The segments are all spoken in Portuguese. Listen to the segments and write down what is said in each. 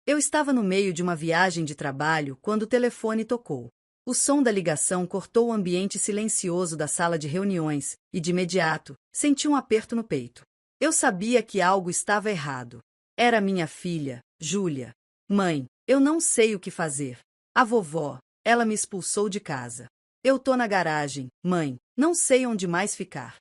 Eu estava no meio de uma viagem de trabalho quando o telefone tocou. O som da ligação cortou o ambiente silencioso da sala de reuniões e, de imediato, senti um aperto no peito. Eu sabia que algo estava errado. Era minha filha, Júlia. Mãe, eu não sei o que fazer. A vovó, ela me expulsou de casa. Eu tô na garagem, mãe, não sei onde mais ficar.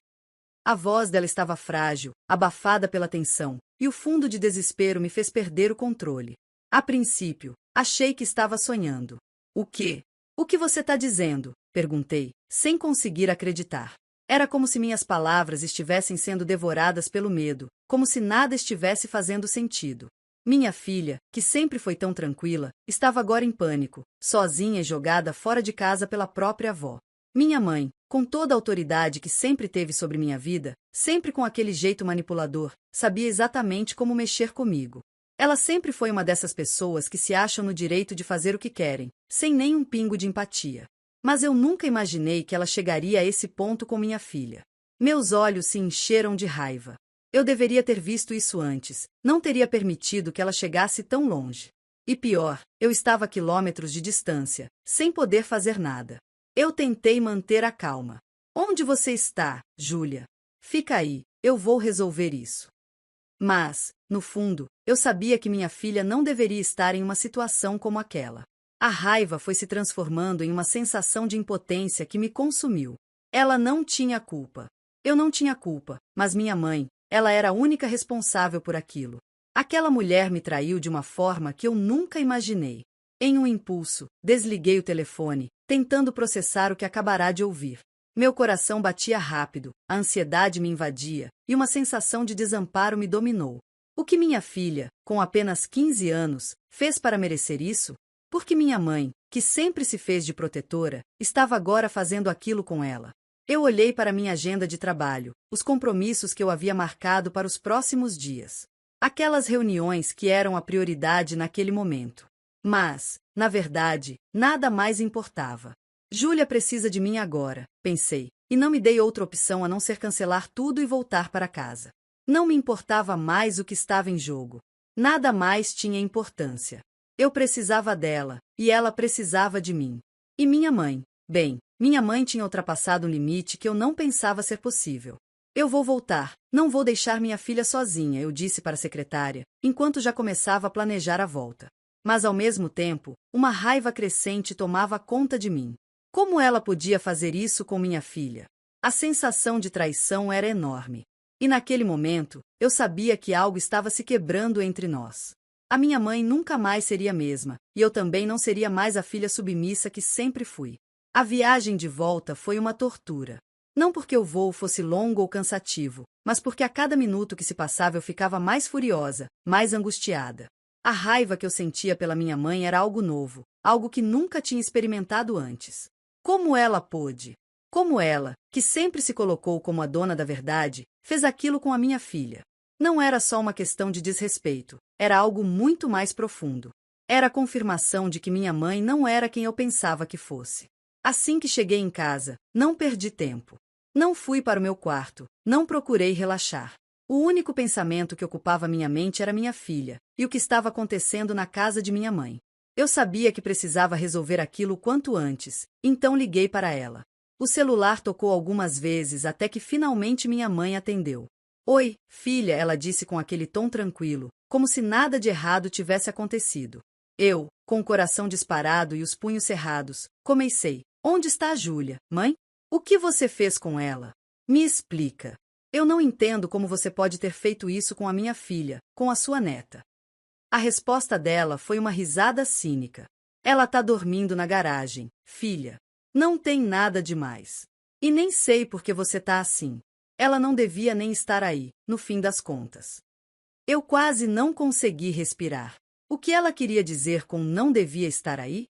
A voz dela estava frágil, abafada pela tensão, e o fundo de desespero me fez perder o controle. A princípio, achei que estava sonhando. O quê? O que você está dizendo? Perguntei, sem conseguir acreditar. Era como se minhas palavras estivessem sendo devoradas pelo medo, como se nada estivesse fazendo sentido. Minha filha, que sempre foi tão tranquila, estava agora em pânico, sozinha e jogada fora de casa pela própria avó. Minha mãe, com toda a autoridade que sempre teve sobre minha vida, sempre com aquele jeito manipulador, sabia exatamente como mexer comigo. Ela sempre foi uma dessas pessoas que se acham no direito de fazer o que querem, sem nenhum pingo de empatia. Mas eu nunca imaginei que ela chegaria a esse ponto com minha filha. Meus olhos se encheram de raiva. Eu deveria ter visto isso antes, não teria permitido que ela chegasse tão longe. E pior, eu estava a quilômetros de distância, sem poder fazer nada. Eu tentei manter a calma. Onde você está, Júlia? Fica aí, eu vou resolver isso. Mas, no fundo, eu sabia que minha filha não deveria estar em uma situação como aquela. A raiva foi se transformando em uma sensação de impotência que me consumiu. Ela não tinha culpa. Eu não tinha culpa, mas minha mãe, ela era a única responsável por aquilo. Aquela mulher me traiu de uma forma que eu nunca imaginei. Em um impulso, desliguei o telefone, tentando processar o que acabará de ouvir. Meu coração batia rápido, a ansiedade me invadia, e uma sensação de desamparo me dominou. O que minha filha, com apenas 15 anos, fez para merecer isso? Porque minha mãe, que sempre se fez de protetora, estava agora fazendo aquilo com ela. Eu olhei para minha agenda de trabalho, os compromissos que eu havia marcado para os próximos dias. Aquelas reuniões que eram a prioridade naquele momento. Mas, na verdade, nada mais importava. Júlia precisa de mim agora, pensei, e não me dei outra opção a não ser cancelar tudo e voltar para casa. Não me importava mais o que estava em jogo. Nada mais tinha importância. Eu precisava dela, e ela precisava de mim. E minha mãe? Bem, minha mãe tinha ultrapassado um limite que eu não pensava ser possível. Eu vou voltar, não vou deixar minha filha sozinha, eu disse para a secretária, enquanto já começava a planejar a volta. Mas ao mesmo tempo, uma raiva crescente tomava conta de mim. Como ela podia fazer isso com minha filha? A sensação de traição era enorme. E naquele momento, eu sabia que algo estava se quebrando entre nós. A minha mãe nunca mais seria a mesma, e eu também não seria mais a filha submissa que sempre fui. A viagem de volta foi uma tortura. Não porque o voo fosse longo ou cansativo, mas porque a cada minuto que se passava eu ficava mais furiosa, mais angustiada. A raiva que eu sentia pela minha mãe era algo novo, algo que nunca tinha experimentado antes. Como ela pôde? Como ela, que sempre se colocou como a dona da verdade, fez aquilo com a minha filha? Não era só uma questão de desrespeito, era algo muito mais profundo. Era a confirmação de que minha mãe não era quem eu pensava que fosse. Assim que cheguei em casa, não perdi tempo. Não fui para o meu quarto, não procurei relaxar. O único pensamento que ocupava minha mente era minha filha, e o que estava acontecendo na casa de minha mãe. Eu sabia que precisava resolver aquilo o quanto antes, então liguei para ela. O celular tocou algumas vezes até que finalmente minha mãe atendeu. Oi, filha, ela disse com aquele tom tranquilo, como se nada de errado tivesse acontecido. Eu, com o coração disparado e os punhos cerrados, comecei. Onde está a Júlia, mãe? O que você fez com ela? Me explica. Eu não entendo como você pode ter feito isso com a minha filha, com a sua neta. A resposta dela foi uma risada cínica. Ela tá dormindo na garagem, filha. Não tem nada demais. E nem sei por que você tá assim. Ela não devia nem estar aí, no fim das contas. Eu quase não consegui respirar. O que ela queria dizer com não devia estar aí?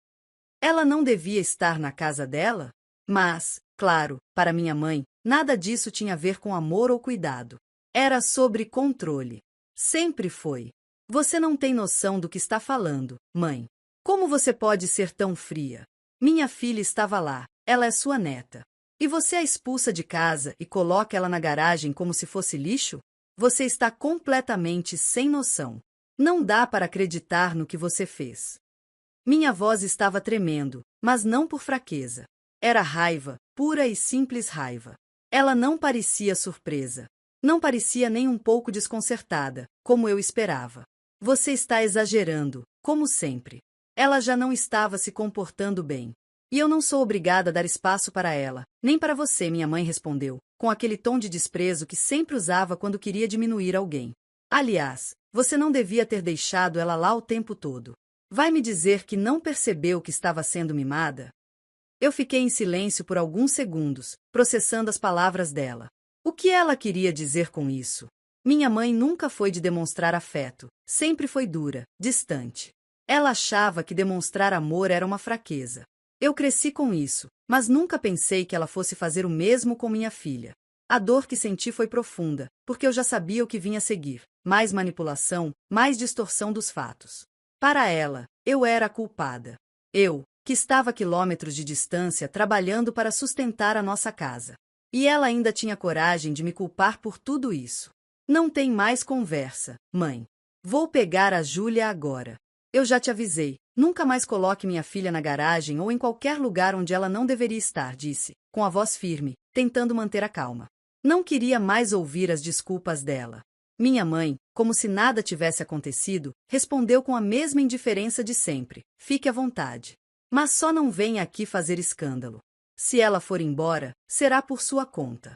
Ela não devia estar na casa dela? Mas, claro, para minha mãe, nada disso tinha a ver com amor ou cuidado. Era sobre controle. Sempre foi. Você não tem noção do que está falando, mãe. Como você pode ser tão fria? Minha filha estava lá, ela é sua neta. E você a expulsa de casa e coloca ela na garagem como se fosse lixo? Você está completamente sem noção. Não dá para acreditar no que você fez. Minha voz estava tremendo, mas não por fraqueza. Era raiva, pura e simples raiva. Ela não parecia surpresa. Não parecia nem um pouco desconcertada, como eu esperava. Você está exagerando, como sempre. Ela já não estava se comportando bem. E eu não sou obrigada a dar espaço para ela, nem para você, minha mãe respondeu, com aquele tom de desprezo que sempre usava quando queria diminuir alguém. Aliás, você não devia ter deixado ela lá o tempo todo. Vai me dizer que não percebeu que estava sendo mimada? Eu fiquei em silêncio por alguns segundos, processando as palavras dela. O que ela queria dizer com isso? Minha mãe nunca foi de demonstrar afeto, sempre foi dura, distante. Ela achava que demonstrar amor era uma fraqueza. Eu cresci com isso, mas nunca pensei que ela fosse fazer o mesmo com minha filha. A dor que senti foi profunda, porque eu já sabia o que vinha a seguir. Mais manipulação, mais distorção dos fatos. Para ela, eu era a culpada. Eu, que estava a quilômetros de distância trabalhando para sustentar a nossa casa. E ela ainda tinha coragem de me culpar por tudo isso. Não tem mais conversa, mãe. Vou pegar a Júlia agora. Eu já te avisei, nunca mais coloque minha filha na garagem ou em qualquer lugar onde ela não deveria estar, disse, com a voz firme, tentando manter a calma. Não queria mais ouvir as desculpas dela. Minha mãe, como se nada tivesse acontecido, respondeu com a mesma indiferença de sempre. Fique à vontade. Mas só não venha aqui fazer escândalo. Se ela for embora, será por sua conta.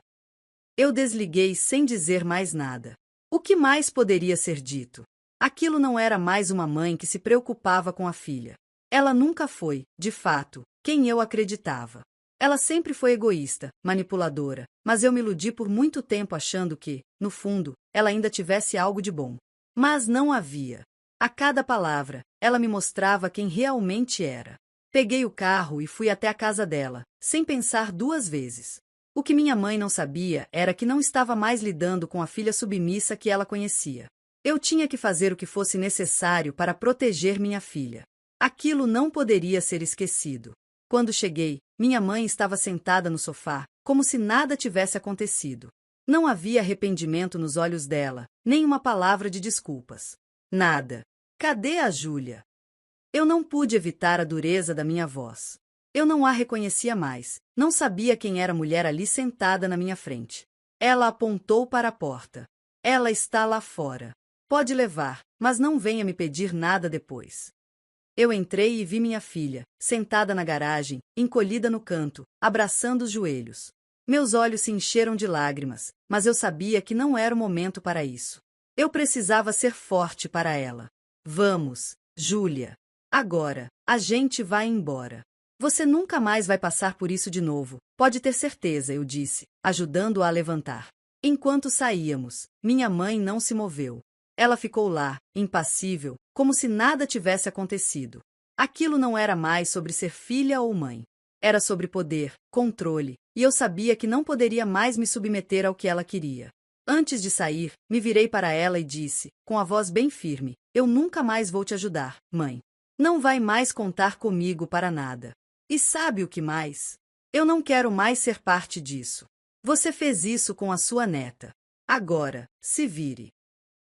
Eu desliguei sem dizer mais nada. O que mais poderia ser dito? Aquilo não era mais uma mãe que se preocupava com a filha. Ela nunca foi, de fato, quem eu acreditava. Ela sempre foi egoísta, manipuladora, mas eu me iludi por muito tempo achando que, no fundo, ela ainda tivesse algo de bom. Mas não havia. A cada palavra, ela me mostrava quem realmente era. Peguei o carro e fui até a casa dela, sem pensar duas vezes. O que minha mãe não sabia era que não estava mais lidando com a filha submissa que ela conhecia. Eu tinha que fazer o que fosse necessário para proteger minha filha. Aquilo não poderia ser esquecido. Quando cheguei, minha mãe estava sentada no sofá, como se nada tivesse acontecido. Não havia arrependimento nos olhos dela, nem uma palavra de desculpas. Nada. Cadê a Júlia? Eu não pude evitar a dureza da minha voz. Eu não a reconhecia mais, não sabia quem era a mulher ali sentada na minha frente. Ela apontou para a porta. Ela está lá fora. Pode levar, mas não venha me pedir nada depois. Eu entrei e vi minha filha, sentada na garagem, encolhida no canto, abraçando os joelhos. Meus olhos se encheram de lágrimas, mas eu sabia que não era o momento para isso. Eu precisava ser forte para ela. Vamos, Júlia. Agora, a gente vai embora. Você nunca mais vai passar por isso de novo, pode ter certeza, eu disse, ajudando-a a levantar. Enquanto saíamos, minha mãe não se moveu. Ela ficou lá, impassível, como se nada tivesse acontecido. Aquilo não era mais sobre ser filha ou mãe. Era sobre poder, controle, e eu sabia que não poderia mais me submeter ao que ela queria. Antes de sair, me virei para ela e disse, com a voz bem firme, eu nunca mais vou te ajudar, mãe. Não vai mais contar comigo para nada. E sabe o que mais? Eu não quero mais ser parte disso. Você fez isso com a sua neta. Agora, se vire.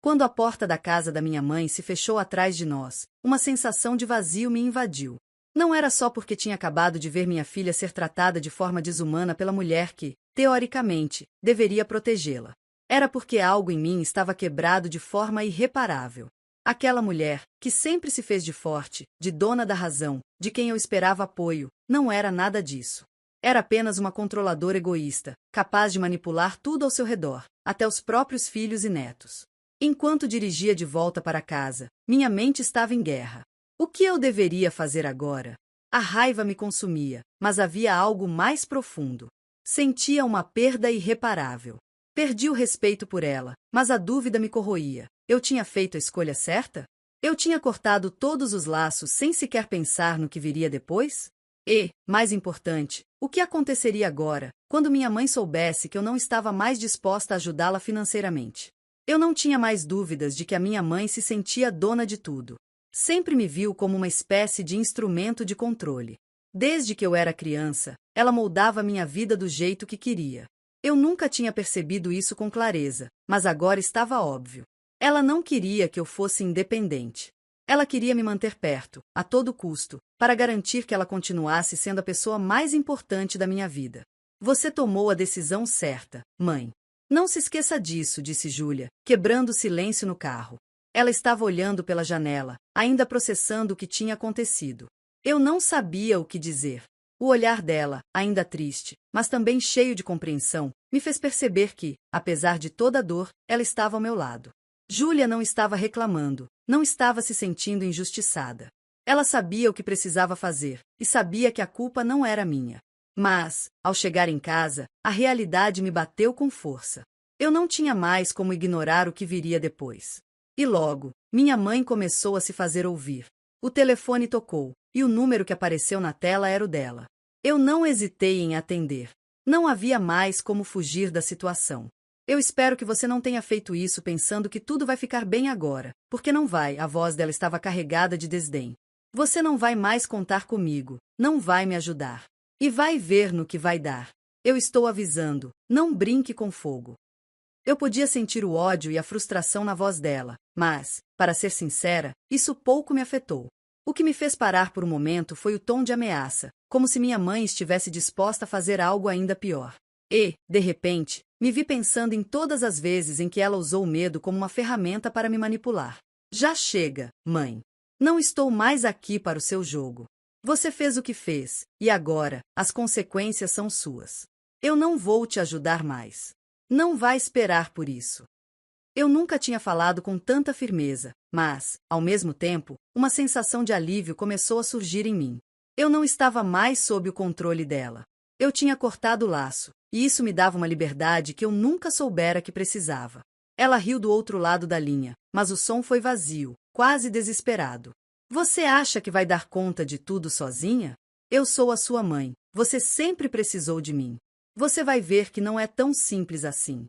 Quando a porta da casa da minha mãe se fechou atrás de nós, uma sensação de vazio me invadiu. Não era só porque tinha acabado de ver minha filha ser tratada de forma desumana pela mulher que, teoricamente, deveria protegê-la. Era porque algo em mim estava quebrado de forma irreparável. Aquela mulher, que sempre se fez de forte, de dona da razão, de quem eu esperava apoio, não era nada disso. Era apenas uma controladora egoísta, capaz de manipular tudo ao seu redor, até os próprios filhos e netos. Enquanto dirigia de volta para casa, minha mente estava em guerra. O que eu deveria fazer agora? A raiva me consumia, mas havia algo mais profundo. Sentia uma perda irreparável. Perdi o respeito por ela, mas a dúvida me corroía. Eu tinha feito a escolha certa? Eu tinha cortado todos os laços sem sequer pensar no que viria depois? E, mais importante, o que aconteceria agora, quando minha mãe soubesse que eu não estava mais disposta a ajudá-la financeiramente? Eu não tinha mais dúvidas de que a minha mãe se sentia dona de tudo. Sempre me viu como uma espécie de instrumento de controle. Desde que eu era criança, ela moldava minha vida do jeito que queria. Eu nunca tinha percebido isso com clareza, mas agora estava óbvio. Ela não queria que eu fosse independente. Ela queria me manter perto, a todo custo, para garantir que ela continuasse sendo a pessoa mais importante da minha vida. Você tomou a decisão certa, mãe. Não se esqueça disso, disse Júlia, quebrando o silêncio no carro. Ela estava olhando pela janela, ainda processando o que tinha acontecido. Eu não sabia o que dizer. O olhar dela, ainda triste, mas também cheio de compreensão, me fez perceber que, apesar de toda a dor, ela estava ao meu lado. Júlia não estava reclamando, não estava se sentindo injustiçada. Ela sabia o que precisava fazer, e sabia que a culpa não era minha. Mas, ao chegar em casa, a realidade me bateu com força. Eu não tinha mais como ignorar o que viria depois. E logo, minha mãe começou a se fazer ouvir. O telefone tocou, e o número que apareceu na tela era o dela. Eu não hesitei em atender. Não havia mais como fugir da situação. Eu espero que você não tenha feito isso pensando que tudo vai ficar bem agora, porque não vai, a voz dela estava carregada de desdém. Você não vai mais contar comigo, não vai me ajudar. E vai ver no que vai dar. Eu estou avisando, não brinque com fogo. Eu podia sentir o ódio e a frustração na voz dela, mas, para ser sincera, isso pouco me afetou. O que me fez parar por um momento foi o tom de ameaça, como se minha mãe estivesse disposta a fazer algo ainda pior. E, de repente, me vi pensando em todas as vezes em que ela usou o medo como uma ferramenta para me manipular. Já chega, mãe. Não estou mais aqui para o seu jogo. Você fez o que fez, e agora, as consequências são suas. Eu não vou te ajudar mais. Não vai esperar por isso. Eu nunca tinha falado com tanta firmeza, mas, ao mesmo tempo, uma sensação de alívio começou a surgir em mim. Eu não estava mais sob o controle dela. Eu tinha cortado o laço, e isso me dava uma liberdade que eu nunca soubera que precisava. Ela riu do outro lado da linha, mas o som foi vazio, quase desesperado. Você acha que vai dar conta de tudo sozinha? Eu sou a sua mãe. Você sempre precisou de mim. Você vai ver que não é tão simples assim.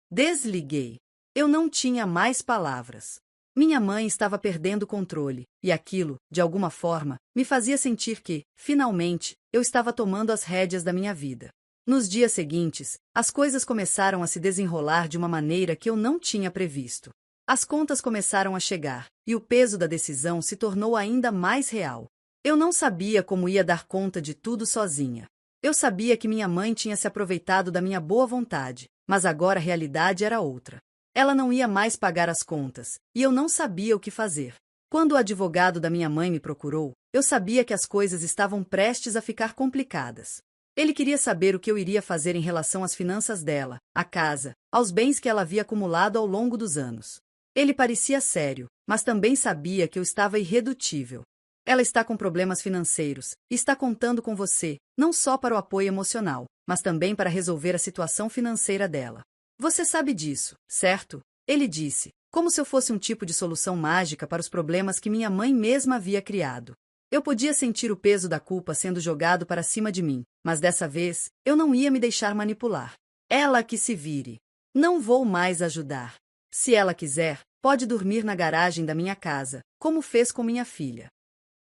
Desliguei. Eu não tinha mais palavras. Minha mãe estava perdendo o controle, e aquilo, de alguma forma, me fazia sentir que, finalmente, eu estava tomando as rédeas da minha vida. Nos dias seguintes, as coisas começaram a se desenrolar de uma maneira que eu não tinha previsto. As contas começaram a chegar, e o peso da decisão se tornou ainda mais real. Eu não sabia como ia dar conta de tudo sozinha. Eu sabia que minha mãe tinha se aproveitado da minha boa vontade, mas agora a realidade era outra. Ela não ia mais pagar as contas, e eu não sabia o que fazer. Quando o advogado da minha mãe me procurou, eu sabia que as coisas estavam prestes a ficar complicadas. Ele queria saber o que eu iria fazer em relação às finanças dela, à casa, aos bens que ela havia acumulado ao longo dos anos. Ele parecia sério, mas também sabia que eu estava irredutível. Ela está com problemas financeiros e está contando com você, não só para o apoio emocional, mas também para resolver a situação financeira dela. Você sabe disso, certo? Ele disse, como se eu fosse um tipo de solução mágica para os problemas que minha mãe mesma havia criado. Eu podia sentir o peso da culpa sendo jogado para cima de mim, mas dessa vez, eu não ia me deixar manipular. Ela que se vire. Não vou mais ajudar. Se ela quiser, pode dormir na garagem da minha casa, como fez com minha filha.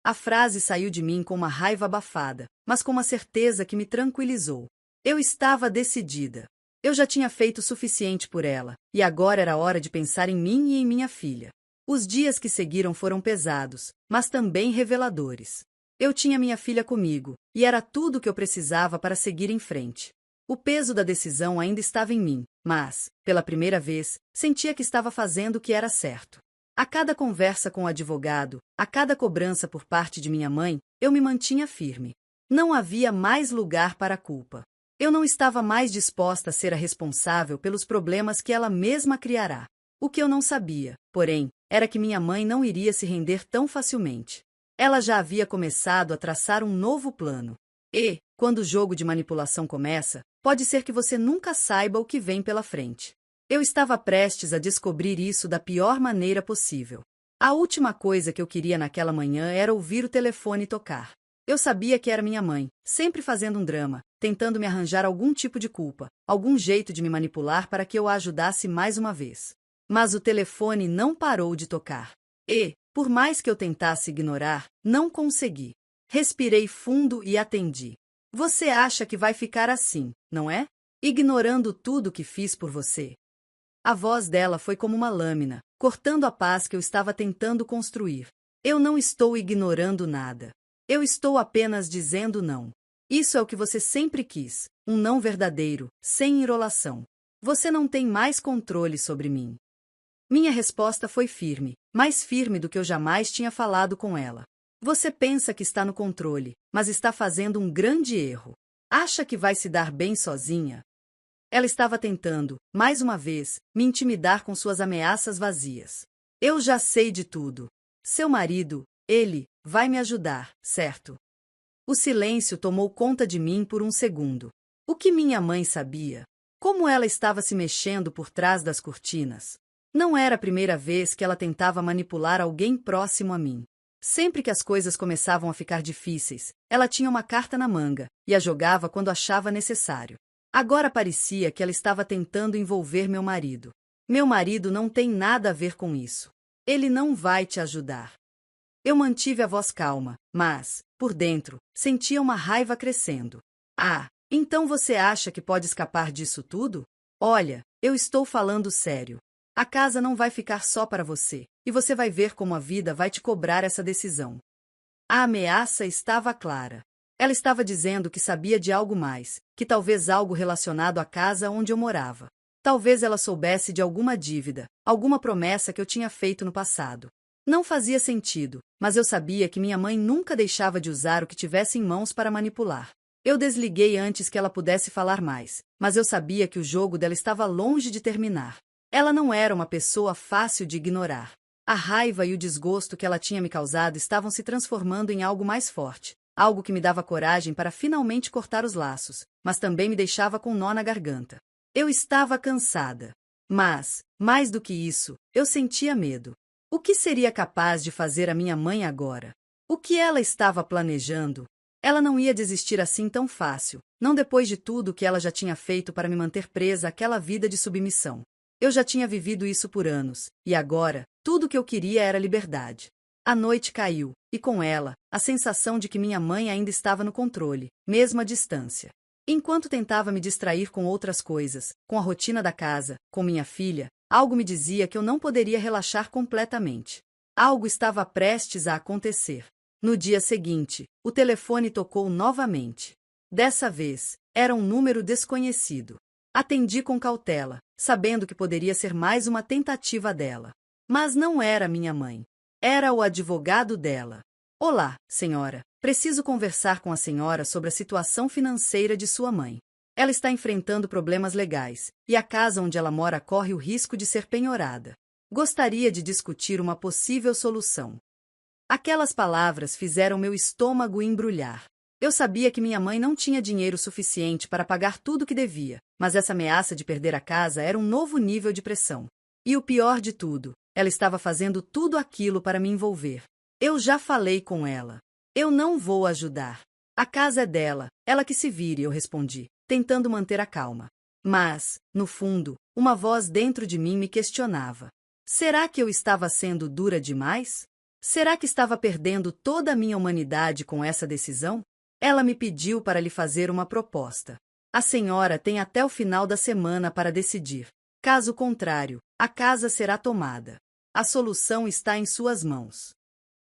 A frase saiu de mim com uma raiva abafada, mas com uma certeza que me tranquilizou. Eu estava decidida. Eu já tinha feito o suficiente por ela, e agora era hora de pensar em mim e em minha filha. Os dias que seguiram foram pesados, mas também reveladores. Eu tinha minha filha comigo, e era tudo o que eu precisava para seguir em frente. O peso da decisão ainda estava em mim, mas, pela primeira vez, sentia que estava fazendo o que era certo. A cada conversa com o advogado, a cada cobrança por parte de minha mãe, eu me mantinha firme. Não havia mais lugar para a culpa. Eu não estava mais disposta a ser a responsável pelos problemas que ela mesma criará. O que eu não sabia, porém, era que minha mãe não iria se render tão facilmente. Ela já havia começado a traçar um novo plano. E, quando o jogo de manipulação começa, pode ser que você nunca saiba o que vem pela frente. Eu estava prestes a descobrir isso da pior maneira possível. A última coisa que eu queria naquela manhã era ouvir o telefone tocar. Eu sabia que era minha mãe, sempre fazendo um drama, tentando me arranjar algum tipo de culpa, algum jeito de me manipular para que eu a ajudasse mais uma vez. Mas o telefone não parou de tocar. E, por mais que eu tentasse ignorar, não consegui. Respirei fundo e atendi. Você acha que vai ficar assim, não é? Ignorando tudo que fiz por você? A voz dela foi como uma lâmina, cortando a paz que eu estava tentando construir. Eu não estou ignorando nada. Eu estou apenas dizendo não. Isso é o que você sempre quis, um não verdadeiro, sem enrolação. Você não tem mais controle sobre mim. Minha resposta foi firme, mais firme do que eu jamais tinha falado com ela. Você pensa que está no controle, mas está fazendo um grande erro. Acha que vai se dar bem sozinha? Ela estava tentando, mais uma vez, me intimidar com suas ameaças vazias. Eu já sei de tudo. Seu marido, ele, vai me ajudar, certo? O silêncio tomou conta de mim por um segundo. O que minha mãe sabia? Como ela estava se mexendo por trás das cortinas? Não era a primeira vez que ela tentava manipular alguém próximo a mim. Sempre que as coisas começavam a ficar difíceis, ela tinha uma carta na manga e a jogava quando achava necessário. Agora parecia que ela estava tentando envolver meu marido. Meu marido não tem nada a ver com isso. Ele não vai te ajudar. Eu mantive a voz calma, mas, por dentro, sentia uma raiva crescendo. Ah, então você acha que pode escapar disso tudo? Olha, eu estou falando sério. A casa não vai ficar só para você, e você vai ver como a vida vai te cobrar essa decisão. A ameaça estava clara. Ela estava dizendo que sabia de algo mais, que talvez algo relacionado à casa onde eu morava. Talvez ela soubesse de alguma dívida, alguma promessa que eu tinha feito no passado. Não fazia sentido, mas eu sabia que minha mãe nunca deixava de usar o que tivesse em mãos para manipular. Eu desliguei antes que ela pudesse falar mais, mas eu sabia que o jogo dela estava longe de terminar. Ela não era uma pessoa fácil de ignorar. A raiva e o desgosto que ela tinha me causado estavam se transformando em algo mais forte, algo que me dava coragem para finalmente cortar os laços, mas também me deixava com um nó na garganta. Eu estava cansada. Mas, mais do que isso, eu sentia medo. O que seria capaz de fazer a minha mãe agora? O que ela estava planejando? Ela não ia desistir assim tão fácil, não depois de tudo que ela já tinha feito para me manter presa àquela vida de submissão. Eu já tinha vivido isso por anos, e agora, tudo o que eu queria era liberdade. A noite caiu, e com ela, a sensação de que minha mãe ainda estava no controle, mesmo à distância. Enquanto tentava me distrair com outras coisas, com a rotina da casa, com minha filha, algo me dizia que eu não poderia relaxar completamente. Algo estava prestes a acontecer. No dia seguinte, o telefone tocou novamente. Dessa vez, era um número desconhecido. Atendi com cautela, sabendo que poderia ser mais uma tentativa dela. Mas não era minha mãe. Era o advogado dela. Olá, senhora. Preciso conversar com a senhora sobre a situação financeira de sua mãe. Ela está enfrentando problemas legais, e a casa onde ela mora corre o risco de ser penhorada. Gostaria de discutir uma possível solução. Aquelas palavras fizeram meu estômago embrulhar. Eu sabia que minha mãe não tinha dinheiro suficiente para pagar tudo o que devia, mas essa ameaça de perder a casa era um novo nível de pressão. E o pior de tudo, ela estava fazendo tudo aquilo para me envolver. Eu já falei com ela. Eu não vou ajudar. A casa é dela, ela que se vire, eu respondi, tentando manter a calma. Mas, no fundo, uma voz dentro de mim me questionava. Será que eu estava sendo dura demais? Será que estava perdendo toda a minha humanidade com essa decisão? Ela me pediu para lhe fazer uma proposta. A senhora tem até o final da semana para decidir. Caso contrário, a casa será tomada. A solução está em suas mãos.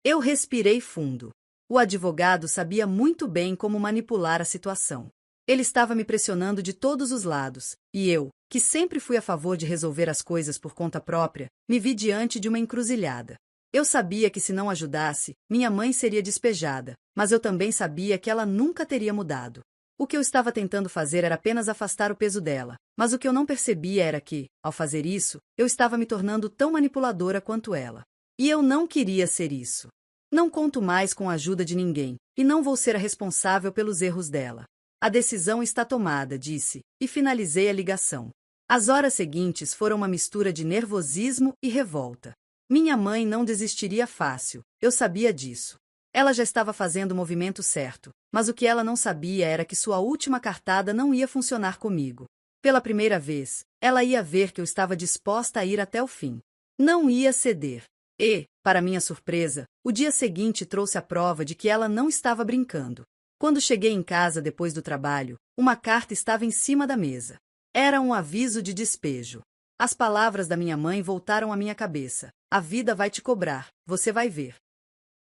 Eu respirei fundo. O advogado sabia muito bem como manipular a situação. Ele estava me pressionando de todos os lados, e eu, que sempre fui a favor de resolver as coisas por conta própria, me vi diante de uma encruzilhada. Eu sabia que se não ajudasse, minha mãe seria despejada, mas eu também sabia que ela nunca teria mudado. O que eu estava tentando fazer era apenas afastar o peso dela, mas o que eu não percebia era que, ao fazer isso, eu estava me tornando tão manipuladora quanto ela. E eu não queria ser isso. Não conto mais com a ajuda de ninguém, e não vou ser a responsável pelos erros dela. A decisão está tomada, disse, e finalizei a ligação. As horas seguintes foram uma mistura de nervosismo e revolta. Minha mãe não desistiria fácil, eu sabia disso. Ela já estava fazendo o movimento certo, mas o que ela não sabia era que sua última cartada não ia funcionar comigo. Pela primeira vez, ela ia ver que eu estava disposta a ir até o fim. Não ia ceder. E, para minha surpresa, o dia seguinte trouxe a prova de que ela não estava brincando. Quando cheguei em casa depois do trabalho, uma carta estava em cima da mesa. Era um aviso de despejo. As palavras da minha mãe voltaram à minha cabeça. A vida vai te cobrar, você vai ver.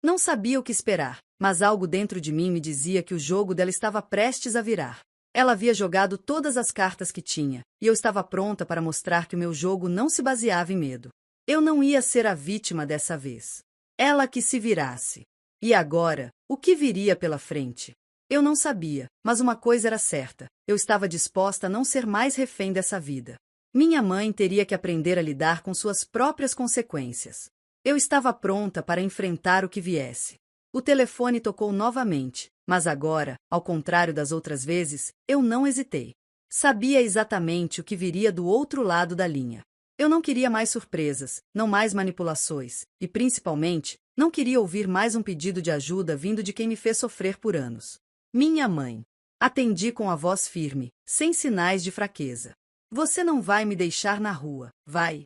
Não sabia o que esperar, mas algo dentro de mim me dizia que o jogo dela estava prestes a virar. Ela havia jogado todas as cartas que tinha, e eu estava pronta para mostrar que o meu jogo não se baseava em medo. Eu não ia ser a vítima dessa vez. Ela que se virasse. E agora, o que viria pela frente? Eu não sabia, mas uma coisa era certa: eu estava disposta a não ser mais refém dessa vida. Minha mãe teria que aprender a lidar com suas próprias consequências. Eu estava pronta para enfrentar o que viesse. O telefone tocou novamente, mas agora, ao contrário das outras vezes, eu não hesitei. Sabia exatamente o que viria do outro lado da linha. Eu não queria mais surpresas, não mais manipulações, e principalmente, não queria ouvir mais um pedido de ajuda vindo de quem me fez sofrer por anos. Minha mãe. Atendi com a voz firme, sem sinais de fraqueza. Você não vai me deixar na rua, vai?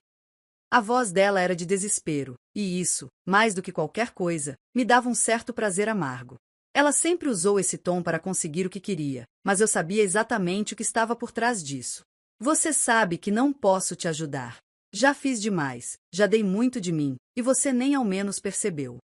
A voz dela era de desespero, e isso, mais do que qualquer coisa, me dava um certo prazer amargo. Ela sempre usou esse tom para conseguir o que queria, mas eu sabia exatamente o que estava por trás disso. Você sabe que não posso te ajudar. Já fiz demais, já dei muito de mim, e você nem ao menos percebeu.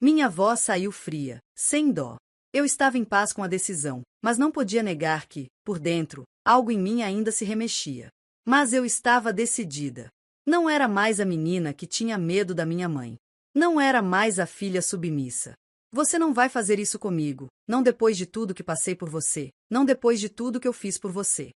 Minha voz saiu fria, sem dó. Eu estava em paz com a decisão, mas não podia negar que, por dentro, algo em mim ainda se remexia. Mas eu estava decidida. Não era mais a menina que tinha medo da minha mãe. Não era mais a filha submissa. Você não vai fazer isso comigo, não depois de tudo que passei por você, não depois de tudo que eu fiz por você.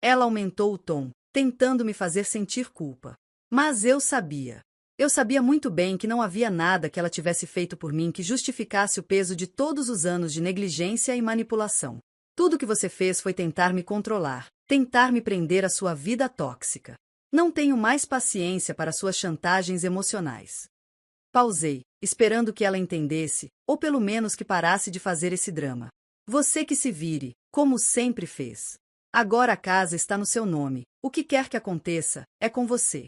Ela aumentou o tom, tentando me fazer sentir culpa. Mas eu sabia. Eu sabia muito bem que não havia nada que ela tivesse feito por mim que justificasse o peso de todos os anos de negligência e manipulação. Tudo que você fez foi tentar me controlar, tentar me prender à sua vida tóxica. Não tenho mais paciência para suas chantagens emocionais. Pausei, esperando que ela entendesse, ou pelo menos que parasse de fazer esse drama. Você que se vire, como sempre fez. Agora a casa está no seu nome, o que quer que aconteça, é com você.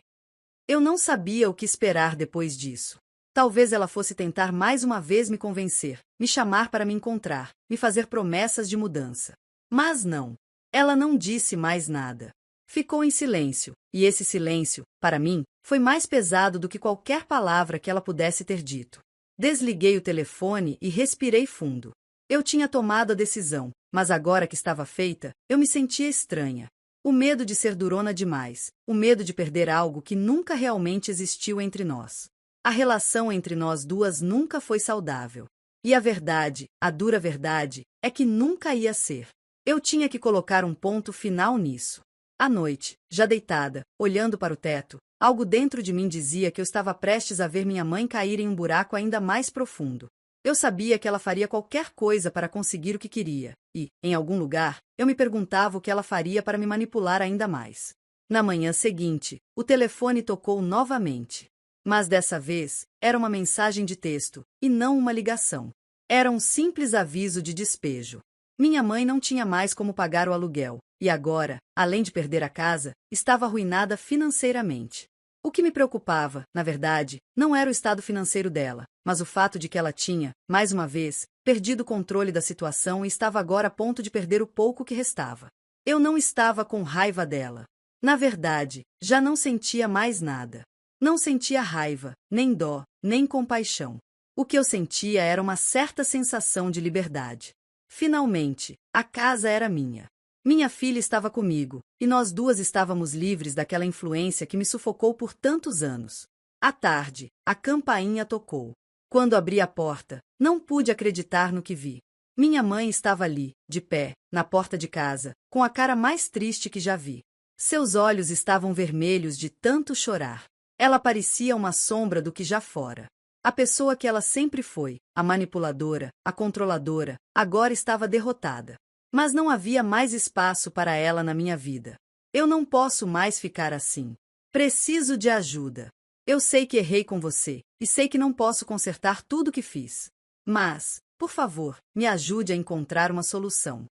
Eu não sabia o que esperar depois disso. Talvez ela fosse tentar mais uma vez me convencer, me chamar para me encontrar, me fazer promessas de mudança. Mas não. Ela não disse mais nada. Ficou em silêncio, e esse silêncio, para mim, foi mais pesado do que qualquer palavra que ela pudesse ter dito. Desliguei o telefone e respirei fundo. Eu tinha tomado a decisão, mas agora que estava feita, eu me sentia estranha. O medo de ser durona demais, o medo de perder algo que nunca realmente existiu entre nós. A relação entre nós duas nunca foi saudável. E a verdade, a dura verdade, é que nunca ia ser. Eu tinha que colocar um ponto final nisso. À noite, já deitada, olhando para o teto, algo dentro de mim dizia que eu estava prestes a ver minha mãe cair em um buraco ainda mais profundo. Eu sabia que ela faria qualquer coisa para conseguir o que queria, e, em algum lugar, eu me perguntava o que ela faria para me manipular ainda mais. Na manhã seguinte, o telefone tocou novamente. Mas dessa vez, era uma mensagem de texto, e não uma ligação. Era um simples aviso de despejo. Minha mãe não tinha mais como pagar o aluguel, e agora, além de perder a casa, estava arruinada financeiramente. O que me preocupava, na verdade, não era o estado financeiro dela, mas o fato de que ela tinha, mais uma vez, perdido o controle da situação e estava agora a ponto de perder o pouco que restava. Eu não estava com raiva dela. Na verdade, já não sentia mais nada. Não sentia raiva, nem dó, nem compaixão. O que eu sentia era uma certa sensação de liberdade. Finalmente, a casa era minha. Minha filha estava comigo, e nós duas estávamos livres daquela influência que me sufocou por tantos anos. À tarde, a campainha tocou. Quando abri a porta, não pude acreditar no que vi. Minha mãe estava ali, de pé, na porta de casa, com a cara mais triste que já vi. Seus olhos estavam vermelhos de tanto chorar. Ela parecia uma sombra do que já fora. A pessoa que ela sempre foi, a manipuladora, a controladora, agora estava derrotada. Mas não havia mais espaço para ela na minha vida. Eu não posso mais ficar assim. Preciso de ajuda. Eu sei que errei com você, e sei que não posso consertar tudo o que fiz. Mas, por favor, me ajude a encontrar uma solução.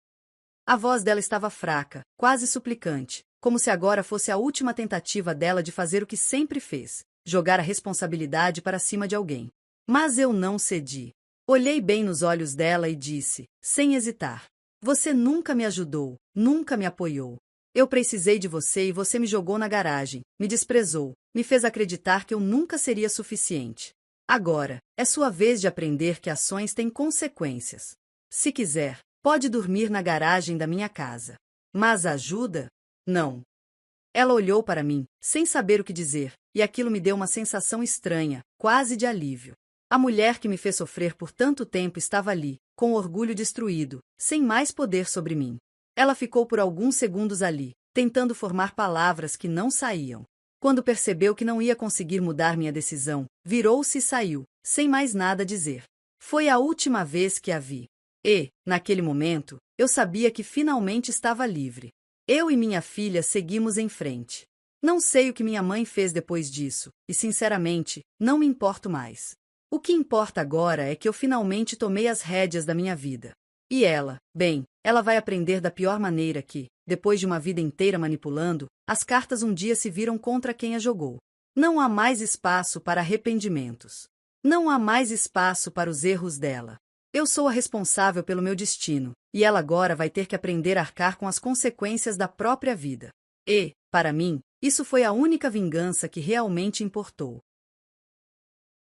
A voz dela estava fraca, quase suplicante, como se agora fosse a última tentativa dela de fazer o que sempre fez, jogar a responsabilidade para cima de alguém. Mas eu não cedi. Olhei bem nos olhos dela e disse, sem hesitar: você nunca me ajudou, nunca me apoiou. Eu precisei de você e você me jogou na garagem, me desprezou, me fez acreditar que eu nunca seria suficiente. Agora, é sua vez de aprender que ações têm consequências. Se quiser, pode dormir na garagem da minha casa. Mas ajuda? Não. Ela olhou para mim, sem saber o que dizer, e aquilo me deu uma sensação estranha, quase de alívio. A mulher que me fez sofrer por tanto tempo estava ali, com o orgulho destruído, sem mais poder sobre mim. Ela ficou por alguns segundos ali, tentando formar palavras que não saíam. Quando percebeu que não ia conseguir mudar minha decisão, virou-se e saiu, sem mais nada dizer. Foi a última vez que a vi. E, naquele momento, eu sabia que finalmente estava livre. Eu e minha filha seguimos em frente. Não sei o que minha mãe fez depois disso, e sinceramente, não me importo mais. O que importa agora é que eu finalmente tomei as rédeas da minha vida. E ela, bem, ela vai aprender da pior maneira que, depois de uma vida inteira manipulando, as cartas um dia se viram contra quem a jogou. Não há mais espaço para arrependimentos. Não há mais espaço para os erros dela. Eu sou a responsável pelo meu destino, e ela agora vai ter que aprender a arcar com as consequências da própria vida. E, para mim, isso foi a única vingança que realmente importou.